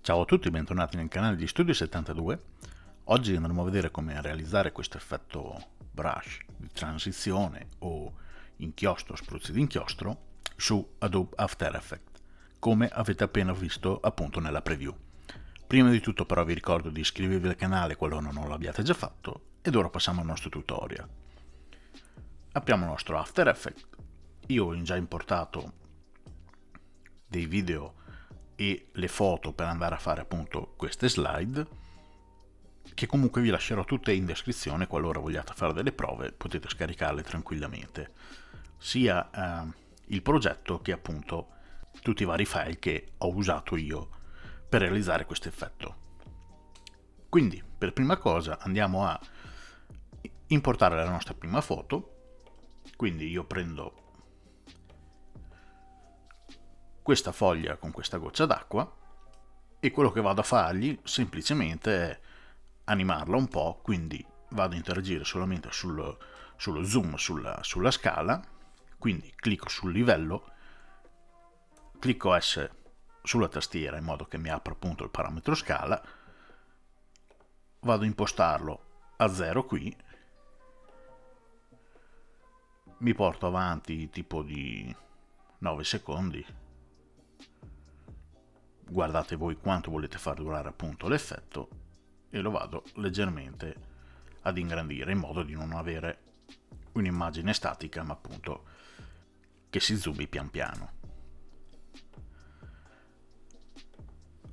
Ciao a tutti, bentornati nel canale di Studio 72. Oggi andremo a vedere come realizzare questo effetto brush di transizione o inchiostro, spruzzi di inchiostro su Adobe After Effects, come avete appena visto appunto nella preview. Prima di tutto però vi ricordo di iscrivervi al canale qualora non l'abbiate già fatto ed ora passiamo al nostro tutorial. Apriamo il nostro After Effects. Io ho già importato dei video e le foto per andare a fare appunto queste slide, che comunque vi lascerò tutte in descrizione. Qualora vogliate fare delle prove potete scaricarle tranquillamente, sia il progetto che appunto tutti i vari file che ho usato io per realizzare questo effetto. Quindi per prima cosa andiamo a importare la nostra prima foto. Quindi io prendo questa foglia con questa goccia d'acqua e quello che vado a fargli semplicemente è animarla un po', quindi vado a interagire solamente sullo zoom, sulla scala, quindi clicco sul livello, clicco S sulla tastiera in modo che mi apra appunto il parametro scala, vado a impostarlo a 0 qui, mi porto avanti tipo di 9 secondi, guardate voi quanto volete far durare appunto l'effetto, e lo vado leggermente ad ingrandire in modo di non avere un'immagine statica ma appunto che si zoomi pian piano.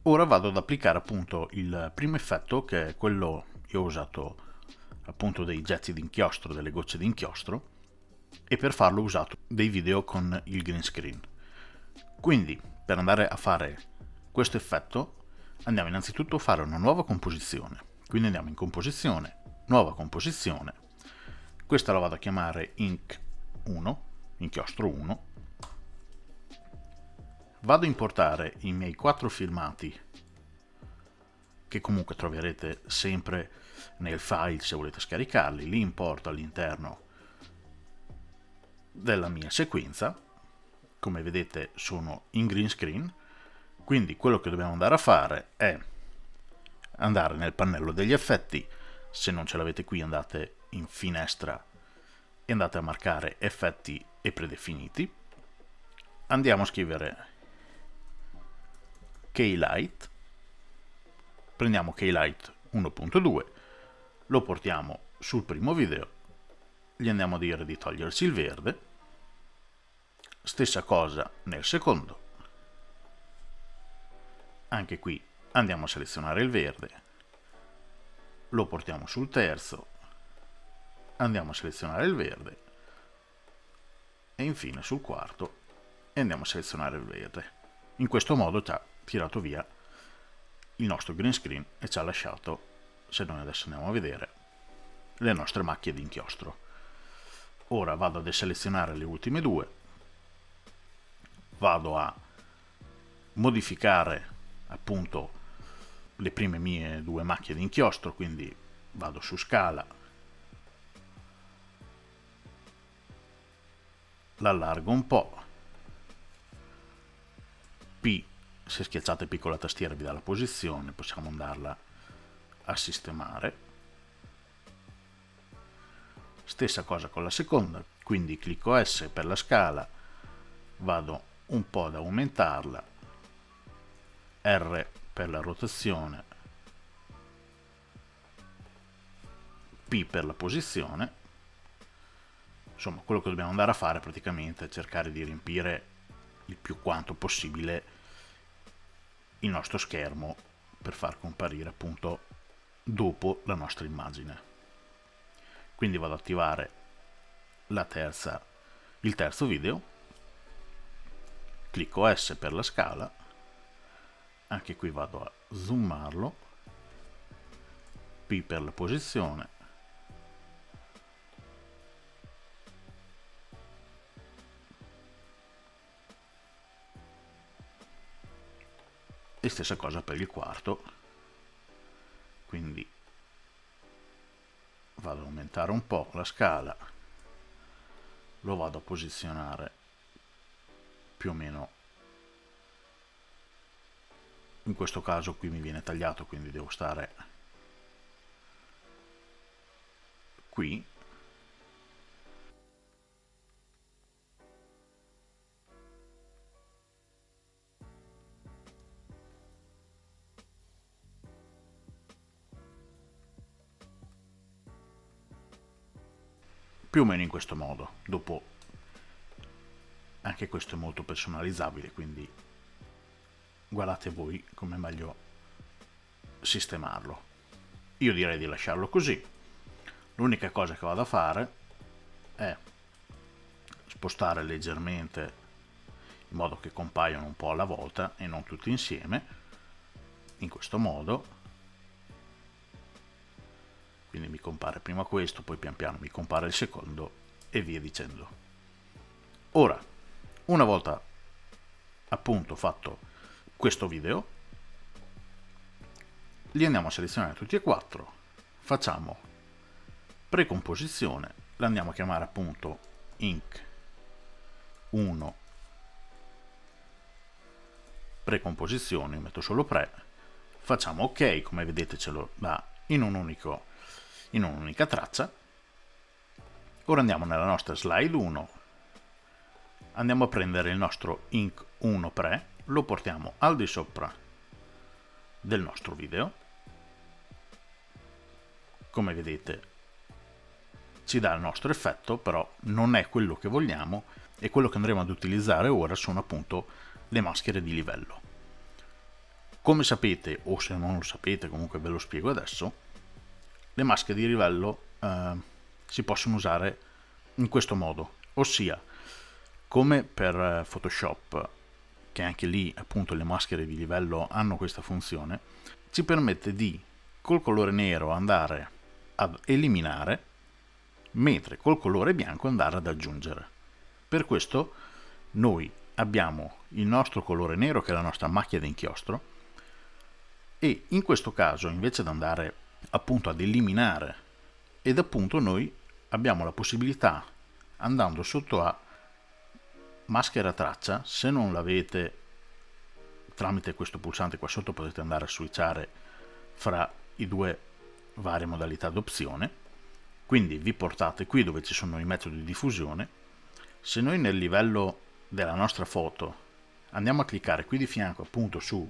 Ora vado ad applicare appunto il primo effetto, che è quello, io ho usato appunto dei getti di inchiostro, delle gocce di inchiostro, e per farlo ho usato dei video con il green screen. Quindi per andare a fare questo effetto andiamo innanzitutto a fare una nuova composizione. Quindi andiamo in composizione, nuova composizione, questa la vado a chiamare Ink 1, inchiostro 1. Vado a importare i miei 4 filmati, che comunque troverete sempre nel file se volete scaricarli, li importo all'interno della mia sequenza. Come vedete sono in green screen, quindi quello che dobbiamo andare a fare è andare nel pannello degli effetti. Se non ce l'avete qui andate in finestra e andate a marcare effetti e predefiniti. Andiamo a scrivere Keylight, prendiamo Keylight 1.2, lo portiamo sul primo video, gli andiamo a dire di togliersi il verde, stessa cosa nel secondo, anche qui andiamo a selezionare il verde, lo portiamo sul terzo, andiamo a selezionare il verde e infine sul quarto e andiamo a selezionare il verde. In questo modo ci ha tirato via il nostro green screen e ci ha lasciato, se noi adesso andiamo a vedere, le nostre macchie di inchiostro. Ora vado a deselezionare le ultime due, vado a modificare appunto le prime mie due macchie di inchiostro, quindi vado su scala, l'allargo un po', P, se schiacciate P con la tastiera vi dà la posizione, possiamo andarla a sistemare. Stessa cosa con la seconda, quindi clicco S per la scala, vado un po' ad aumentarla, R per la rotazione, P per la posizione. Insomma, quello che dobbiamo andare a fare praticamente è cercare di riempire il più quanto possibile il nostro schermo per far comparire appunto dopo la nostra immagine. Quindi vado ad attivare il terzo video, clicco S per la scala, anche qui vado a zoomarlo, P per la posizione, e stessa cosa per il quarto, quindi vado ad aumentare un po' la scala, lo vado a posizionare più o meno in questo caso qui mi viene tagliato, quindi devo stare qui. Più o meno in questo modo. Dopo anche questo è molto personalizzabile, quindi guardate voi come è meglio sistemarlo. Io direi di lasciarlo così. L'unica cosa che vado a fare è spostare leggermente in modo che compaiano un po' alla volta e non tutti insieme, in questo modo. Quindi mi compare prima questo, poi pian piano mi compare il secondo e via dicendo. Ora, una volta appunto fatto questo video, li andiamo a selezionare tutti e quattro, facciamo precomposizione, la andiamo a chiamare appunto Inc 1 precomposizione, io metto solo pre, facciamo ok, come vedete ce lo dà in un'unica traccia. Ora andiamo nella nostra slide 1, andiamo a prendere il nostro Inc 1 pre, lo portiamo al di sopra del nostro video, come vedete ci dà il nostro effetto, però non è quello che vogliamo, e quello che andremo ad utilizzare ora sono appunto le maschere di livello. Come sapete, o se non lo sapete comunque ve lo spiego adesso, le maschere di livello si possono usare in questo modo, ossia come per Photoshop, che anche lì appunto le maschere di livello hanno questa funzione, ci permette di col colore nero andare ad eliminare, mentre col colore bianco andare ad aggiungere. Per questo noi abbiamo il nostro colore nero, che è la nostra macchia d'inchiostro, e in questo caso invece di andare appunto ad eliminare, ed appunto noi abbiamo la possibilità, andando sotto a maschera traccia, se non l'avete tramite questo pulsante qua sotto potete andare a switchare fra i due varie modalità d'opzione, quindi vi portate qui dove ci sono i metodi di diffusione. Se noi nel livello della nostra foto andiamo a cliccare qui di fianco appunto su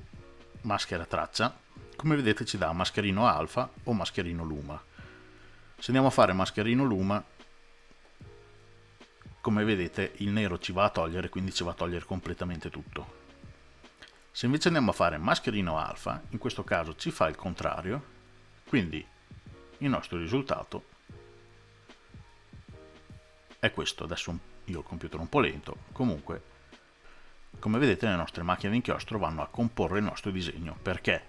maschera traccia, come vedete ci dà mascherino alfa o mascherino luma. Se andiamo a fare mascherino luma, come vedete il nero ci va a togliere, quindi ci va a togliere completamente tutto. Se invece andiamo a fare mascherino alfa, in questo caso ci fa il contrario, quindi il nostro risultato è questo. Adesso io ho il computer un po' lento, comunque come vedete le nostre macchine d'inchiostro vanno a comporre il nostro disegno, perché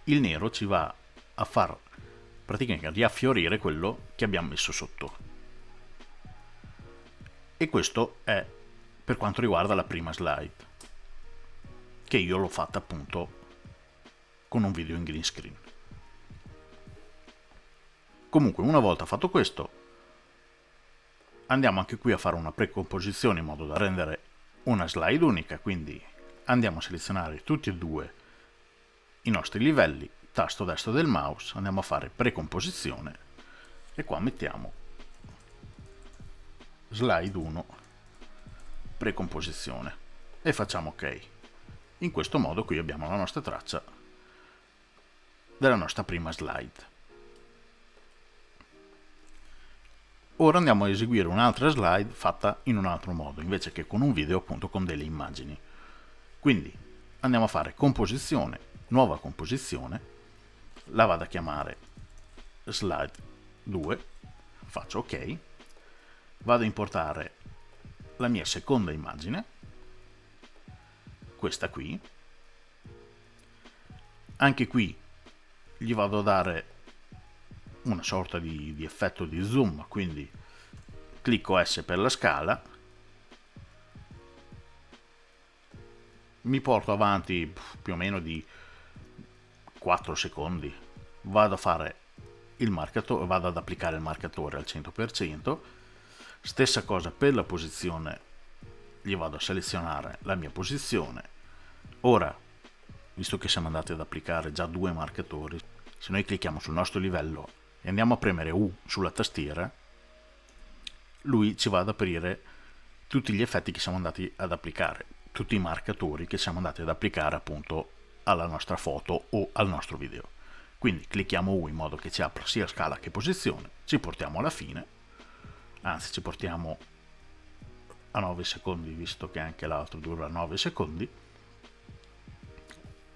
il nero ci va a far praticamente riaffiorire quello che abbiamo messo sotto. E questo è per quanto riguarda la prima slide, che io l'ho fatta appunto con un video in green screen. Comunque una volta fatto questo andiamo anche qui a fare una precomposizione in modo da rendere una slide unica, quindi andiamo a selezionare tutti e due i nostri livelli, tasto destro del mouse, andiamo a fare precomposizione e qua mettiamo slide 1 precomposizione e facciamo ok. In questo modo qui abbiamo la nostra traccia della nostra prima slide. Ora andiamo a eseguire un'altra slide fatta in un altro modo, invece che con un video appunto con delle immagini. Quindi andiamo a fare composizione, nuova composizione, la vado a chiamare slide 2, faccio ok, vado a importare la mia seconda immagine, questa qui, anche qui gli vado a dare una sorta di effetto di zoom, quindi clicco S per la scala, mi porto avanti più o meno di 4 secondi, vado a fare il marcatore, vado ad applicare il marcatore al 100%, stessa cosa per la posizione, gli vado a selezionare la mia posizione. Ora visto che siamo andati ad applicare già 2 marcatori, se noi clicchiamo sul nostro livello e andiamo a premere U sulla tastiera, lui ci va ad aprire tutti gli effetti che siamo andati ad applicare, tutti i marcatori che siamo andati ad applicare appunto alla nostra foto o al nostro video. Quindi clicchiamo U in modo che ci apra sia scala che posizione, ci portiamo alla fine, anzi ci portiamo a 9 secondi visto che anche l'altro dura 9 secondi,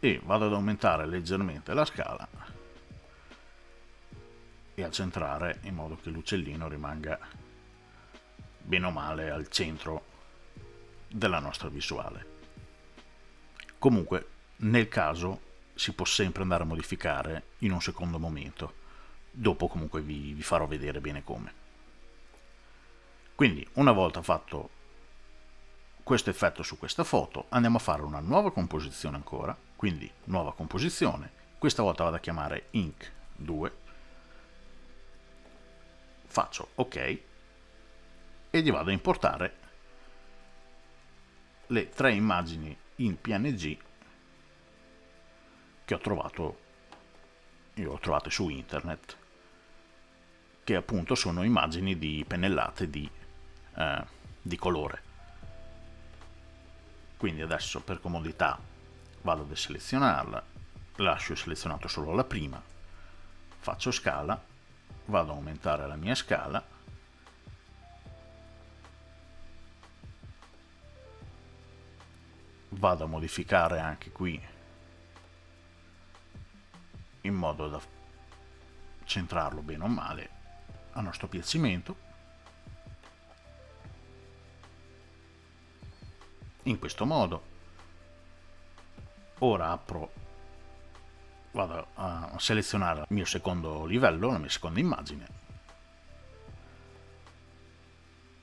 e vado ad aumentare leggermente la scala e a centrare in modo che l'uccellino rimanga bene o male al centro della nostra visuale. Comunque, nel caso si può sempre andare a modificare in un secondo momento, dopo comunque vi farò vedere bene come. Quindi una volta fatto questo effetto su questa foto, andiamo a fare una nuova composizione ancora, quindi nuova composizione, questa volta vado a chiamare Ink 2, faccio ok e gli vado a importare le 3 immagini in PNG che ho trovate su internet, che appunto sono immagini di pennellate di colore. Quindi adesso per comodità vado a deselezionarla, lascio selezionato solo la prima, faccio scala, vado ad aumentare la mia scala, vado a modificare anche qui in modo da centrarlo bene o male a nostro piacimento. In questo modo ora vado a selezionare il mio secondo livello, la mia seconda immagine,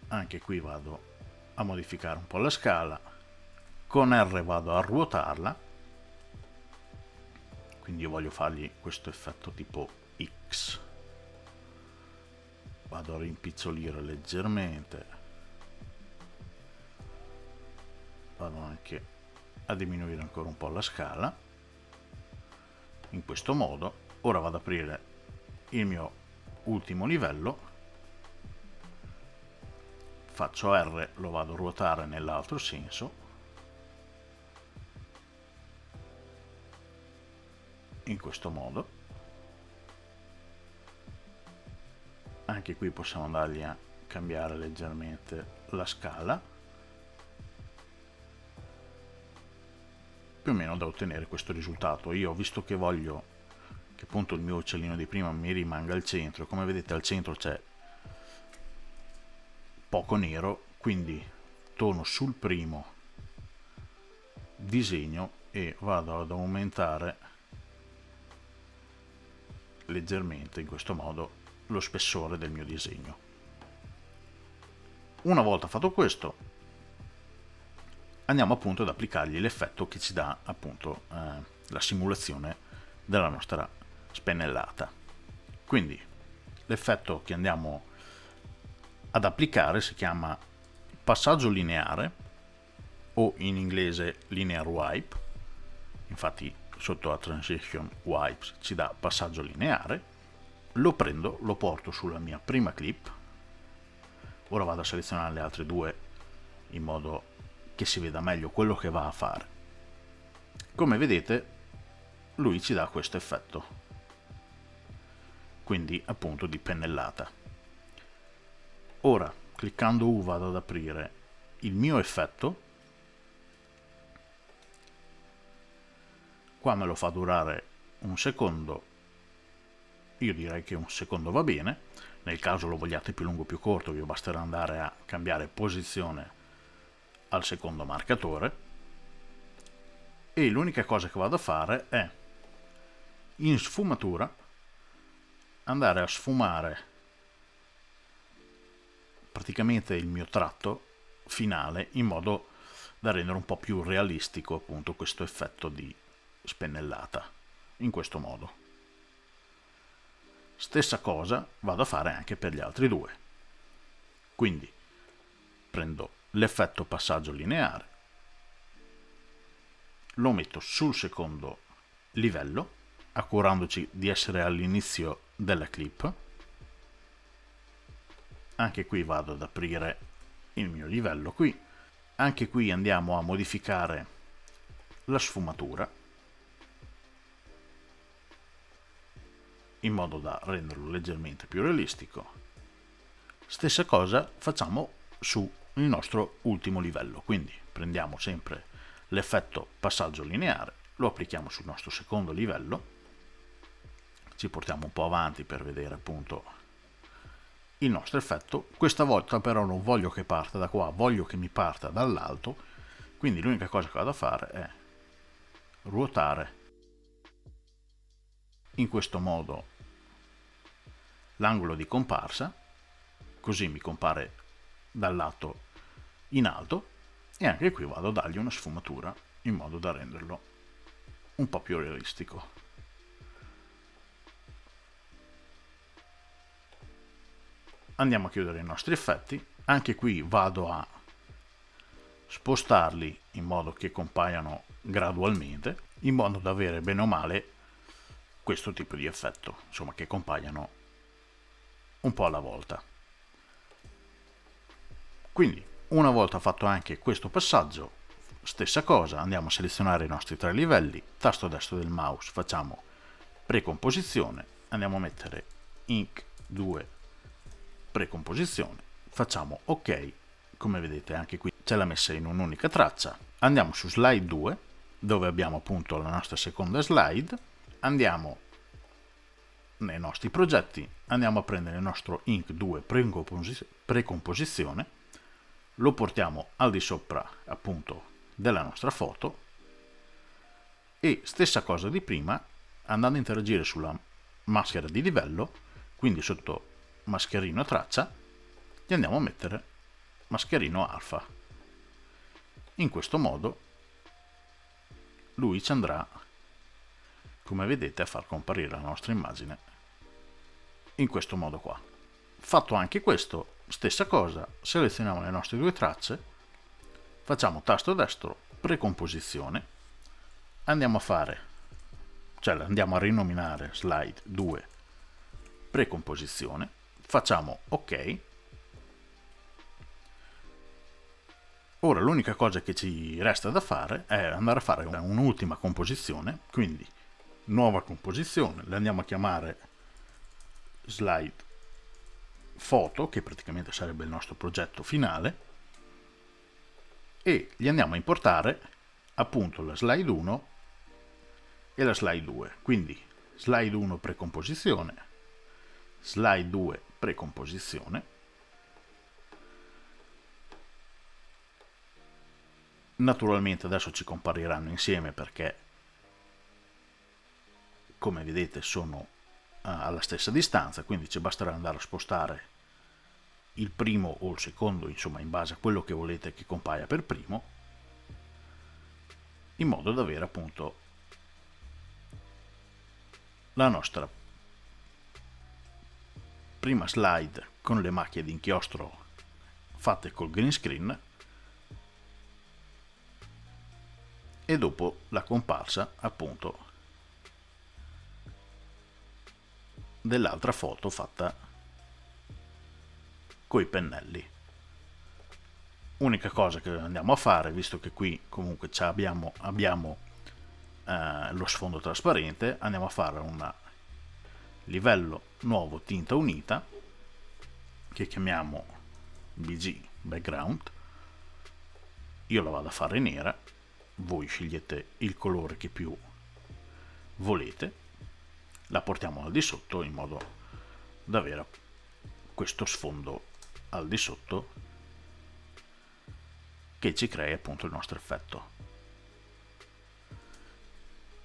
anche qui vado a modificare un po' la scala, con R vado a ruotarla, quindi io voglio fargli questo effetto tipo X, vado a rimpicciolire leggermente, vado anche a diminuire ancora un po' la scala, in questo modo. Ora vado ad aprire il mio ultimo livello, faccio R, lo vado a ruotare nell'altro senso, in questo modo. Anche qui possiamo andargli a cambiare leggermente la scala, più o meno da ottenere questo risultato. Io, visto che voglio che appunto il mio uccellino di prima mi rimanga al centro, come vedete al centro c'è poco nero, quindi torno sul primo disegno e vado ad aumentare leggermente in questo modo lo spessore del mio disegno. Una volta fatto questo andiamo appunto ad applicargli l'effetto che ci dà appunto la simulazione della nostra spennellata. Quindi l'effetto che andiamo ad applicare si chiama passaggio lineare, o in inglese linear wipe, infatti sotto a transition wipes ci dà passaggio lineare. Lo prendo, lo porto sulla mia prima clip, ora vado a selezionare le altre 2 in modo che si veda meglio quello che va a fare. Come vedete lui ci dà questo effetto, quindi appunto di pennellata. Ora cliccando U vado ad aprire il mio effetto, qua me lo fa durare un secondo, io direi che un secondo va bene, nel caso lo vogliate più lungo o più corto vi basterà andare a cambiare posizione al secondo marcatore, e l'unica cosa che vado a fare è in sfumatura andare a sfumare praticamente il mio tratto finale in modo da rendere un po' più realistico appunto questo effetto di spennellata, in questo modo. Stessa cosa vado a fare anche per gli altri 2, quindi prendo l'effetto passaggio lineare, lo metto sul secondo livello, accurandoci di essere all'inizio della clip. Anche qui vado ad aprire il mio livello qui. Anche qui andiamo a modificare la sfumatura in modo da renderlo leggermente più realistico. Stessa cosa facciamo sul nostro ultimo livello, quindi prendiamo sempre l'effetto passaggio lineare, lo applichiamo sul nostro secondo livello, ci portiamo un po' avanti per vedere appunto il nostro effetto. Questa volta però non voglio che parta da qua, voglio che mi parta dall'alto, quindi l'unica cosa che vado a fare è ruotare in questo modo l'angolo di comparsa, così mi compare dal lato in alto, e anche qui vado a dargli una sfumatura in modo da renderlo un po' più realistico. Andiamo a chiudere i nostri effetti. Anche qui vado a spostarli in modo che compaiano gradualmente, in modo da avere bene o male questo tipo di effetto, insomma, che compaiano un po' alla volta. Quindi una volta fatto anche questo passaggio, stessa cosa, andiamo a selezionare i nostri 3 livelli, tasto destro del mouse, facciamo precomposizione, andiamo a mettere Ink 2 precomposizione, facciamo ok. Come vedete anche qui ce l'ha messa in un'unica traccia. Andiamo su slide 2 dove abbiamo appunto la nostra seconda slide, andiamo nei nostri progetti, andiamo a prendere il nostro Ink 2 precomposizione, lo portiamo al di sopra appunto della nostra foto e stessa cosa di prima, andando a interagire sulla maschera di livello, quindi sotto mascherino traccia, gli andiamo a mettere mascherino alfa. In questo modo lui ci andrà, come vedete, a far comparire la nostra immagine in questo modo qua. Fatto anche questo, stessa cosa, selezioniamo le nostre 2 tracce, facciamo tasto destro precomposizione, andiamo a fare, cioè andiamo a rinominare slide 2 precomposizione, facciamo ok. Ora l'unica cosa che ci resta da fare è andare a fare un'ultima composizione, quindi nuova composizione, la andiamo a chiamare slide foto, che praticamente sarebbe il nostro progetto finale, e gli andiamo a importare appunto la slide 1 e la slide 2, quindi slide 1 precomposizione, slide 2 precomposizione. Naturalmente adesso ci compariranno insieme perché, come vedete, sono alla stessa distanza, quindi ci basterà andare a spostare il primo o il secondo, insomma in base a quello che volete che compaia per primo, in modo da avere appunto la nostra prima slide con le macchie di inchiostro fatte col green screen e dopo la comparsa appunto dell'altra foto fatta coi pennelli. Unica cosa che andiamo a fare, visto che qui comunque abbiamo lo sfondo trasparente, andiamo a fare un livello nuovo tinta unita che chiamiamo BG background. Io la vado a fare nera, voi scegliete il colore che più volete, la portiamo al di sotto in modo da avere questo sfondo al di sotto che ci crea appunto il nostro effetto.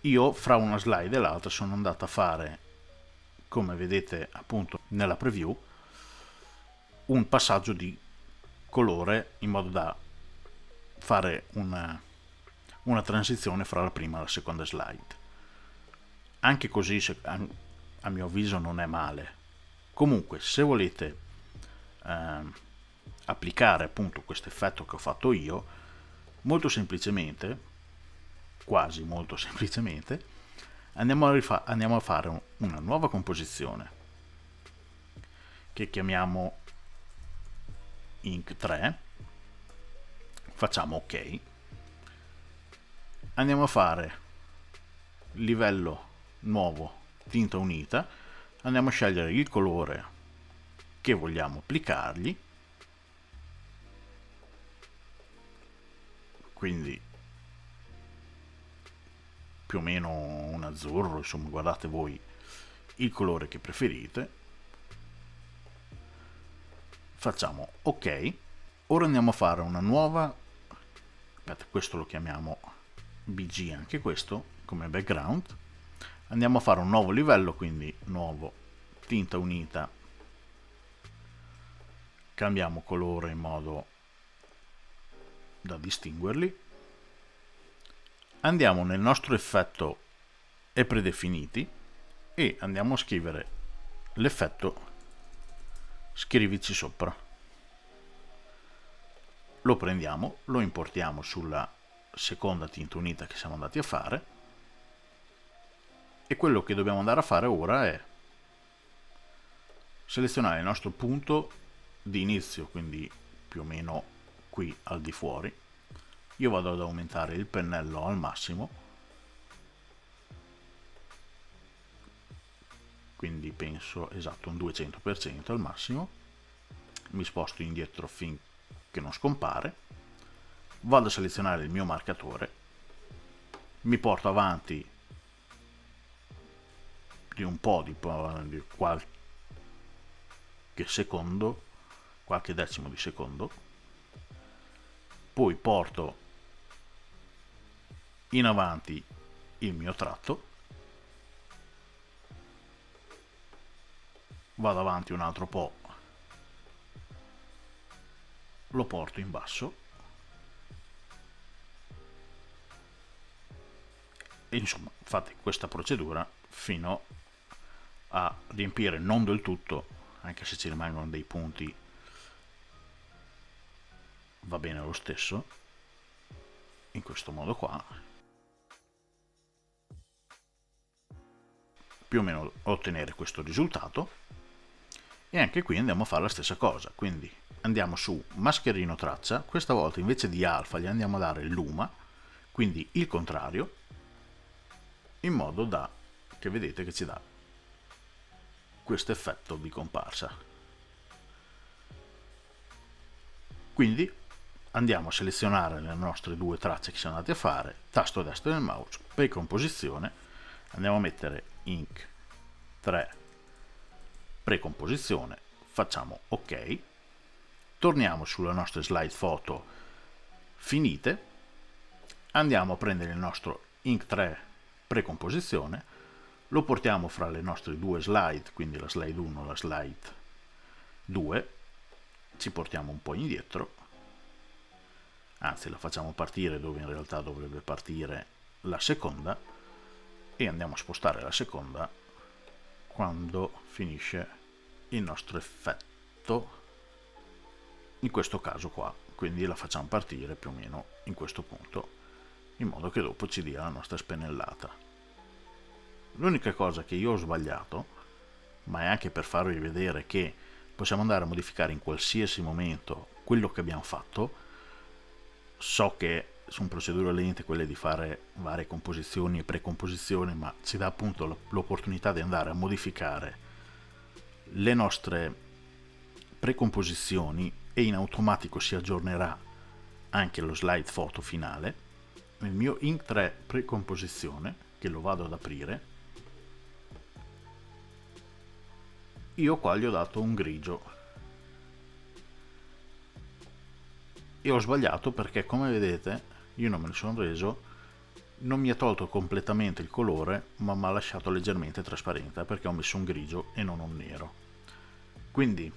Io fra una slide e l'altra sono andato a fare, come vedete appunto nella preview, un passaggio di colore in modo da fare una transizione fra la prima e la seconda slide. Anche così a mio avviso non è male. Comunque se volete applicare appunto questo effetto che ho fatto io, molto semplicemente quasi molto semplicemente, andiamo a fare una nuova composizione che chiamiamo Ink 3, facciamo ok, andiamo a fare livello nuovo tinta unita, andiamo a scegliere il colore che vogliamo applicargli, quindi più o meno un azzurro, insomma guardate voi il colore che preferite, facciamo ok. Ora andiamo a fare una nuova, aspetta, questo lo chiamiamo BG anche questo come background, andiamo a fare un nuovo livello, quindi nuovo tinta unita, cambiamo colore in modo da distinguerli, andiamo nel nostro effetto e predefiniti e andiamo a scrivere l'effetto scrivici sopra, lo prendiamo, lo importiamo sulla seconda tinta unita che siamo andati a fare, e quello che dobbiamo andare a fare ora è selezionare il nostro punto di inizio, quindi più o meno qui al di fuori. Io vado ad aumentare il pennello al massimo, quindi penso esatto un 200% al massimo, mi sposto indietro finché non scompare, vado a selezionare il mio marcatore, mi porto avanti di un po' di qualche secondo, qualche decimo di secondo, poi porto in avanti il mio tratto, vado avanti un altro po', lo porto in basso e insomma fate questa procedura fino a riempire non del tutto, anche se ci rimangono dei punti va bene lo stesso, in questo modo qua, più o meno ottenere questo risultato. E anche qui andiamo a fare la stessa cosa, quindi andiamo su mascherino traccia, questa volta invece di alfa gli andiamo a dare luma, quindi il contrario, in modo da che vedete che ci dà questo effetto di comparsa. Quindi andiamo a selezionare le nostre due tracce che siamo andati a fare, tasto destro del mouse, precomposizione, andiamo a mettere Ink 3 precomposizione, facciamo ok, torniamo sulle nostre slide foto finite, andiamo a prendere il nostro Ink 3 precomposizione, lo portiamo fra le nostre due slide, quindi la slide 1 e la slide 2, ci portiamo un po' indietro, anzi la facciamo partire dove in realtà dovrebbe partire la seconda, e andiamo a spostare la seconda quando finisce il nostro effetto, in questo caso qua, quindi la facciamo partire più o meno in questo punto, in modo che dopo ci dia la nostra spennellata. L'unica cosa che io ho sbagliato, ma è anche per farvi vedere che possiamo andare a modificare in qualsiasi momento quello che abbiamo fatto, so che sono procedure lente quelle di fare varie composizioni e precomposizioni, ma ci dà appunto l'opportunità di andare a modificare le nostre precomposizioni e in automatico si aggiornerà anche lo slide foto finale. Nel mio Ink 3 precomposizione, che lo vado ad aprire, io qua gli ho dato un grigio e ho sbagliato perché, come vedete, io non me ne sono reso, non mi ha tolto completamente il colore, ma mi ha lasciato leggermente trasparente perché ho messo un grigio e non un nero. Quindi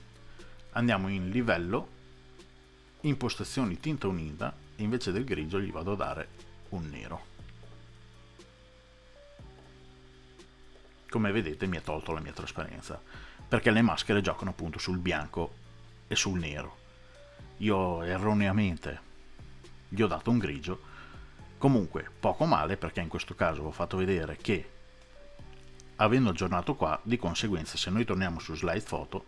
andiamo in livello, impostazioni tinta unita, e invece del grigio gli vado a dare un nero. Come vedete mi ha tolto la mia trasparenza, perché le maschere giocano appunto sul bianco e sul nero. Io erroneamente gli ho dato un grigio Comunque poco male, perché in questo caso ho fatto vedere che avendo aggiornato qua, di conseguenza se noi torniamo su slide photo,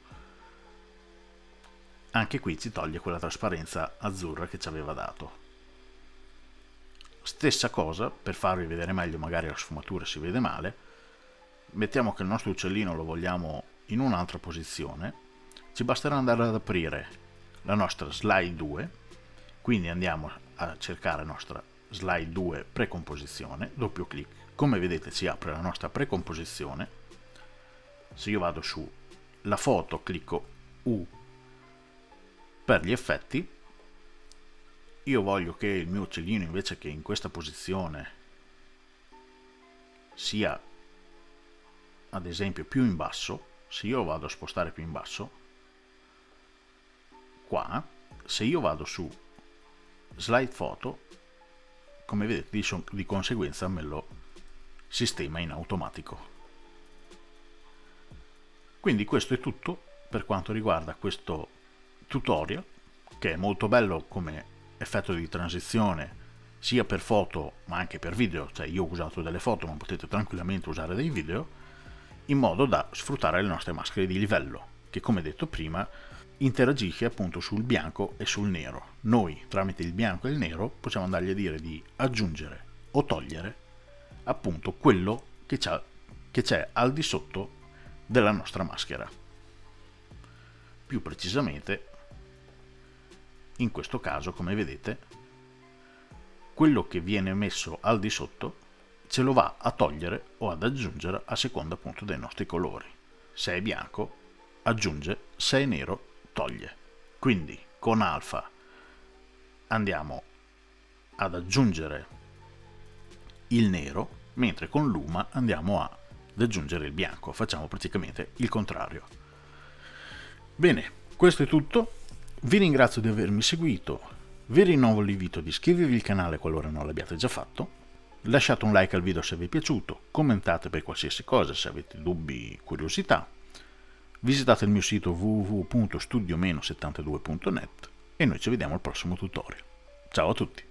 anche qui ci toglie quella trasparenza azzurra che ci aveva dato. Stessa cosa, per farvi vedere meglio, magari la sfumatura si vede male, mettiamo che il nostro uccellino lo vogliamo in un'altra posizione, ci basterà andare ad aprire la nostra slide 2, quindi andiamo a cercare la nostra slide 2 precomposizione, doppio clic, come vedete ci apre la nostra precomposizione. Se io vado su la foto, clicco U per gli effetti, io voglio che il mio uccellino, invece che in questa posizione, sia ad esempio più in basso. Se io vado a spostare più in basso, qua, se io vado su slide photo, come vedete di conseguenza me lo sistema in automatico. Quindi questo è tutto per quanto riguarda questo tutorial, che è molto bello come effetto di transizione sia per foto ma anche per video, cioè io ho usato delle foto ma potete tranquillamente usare dei video, in modo da sfruttare le nostre maschere di livello, che come detto prima interagisce appunto sul bianco e sul nero. Noi tramite il bianco e il nero possiamo andargli a dire di aggiungere o togliere appunto quello che c'è al di sotto della nostra maschera. Più precisamente, in questo caso, come vedete, quello che viene messo al di sotto ce lo va a togliere o ad aggiungere a seconda appunto dei nostri colori. Se è bianco aggiunge, se è nero toglie. Quindi con alfa andiamo ad aggiungere il nero, mentre con luma andiamo ad aggiungere il bianco. Facciamo praticamente il contrario. Bene, questo è tutto. Vi ringrazio di avermi seguito. Vi rinnovo l'invito di iscrivervi al canale qualora non l'abbiate già fatto. Lasciate un like al video se vi è piaciuto, commentate per qualsiasi cosa se avete dubbi, curiosità. Visitate il mio sito www.studio-72.net e noi ci vediamo al prossimo tutorial. Ciao a tutti!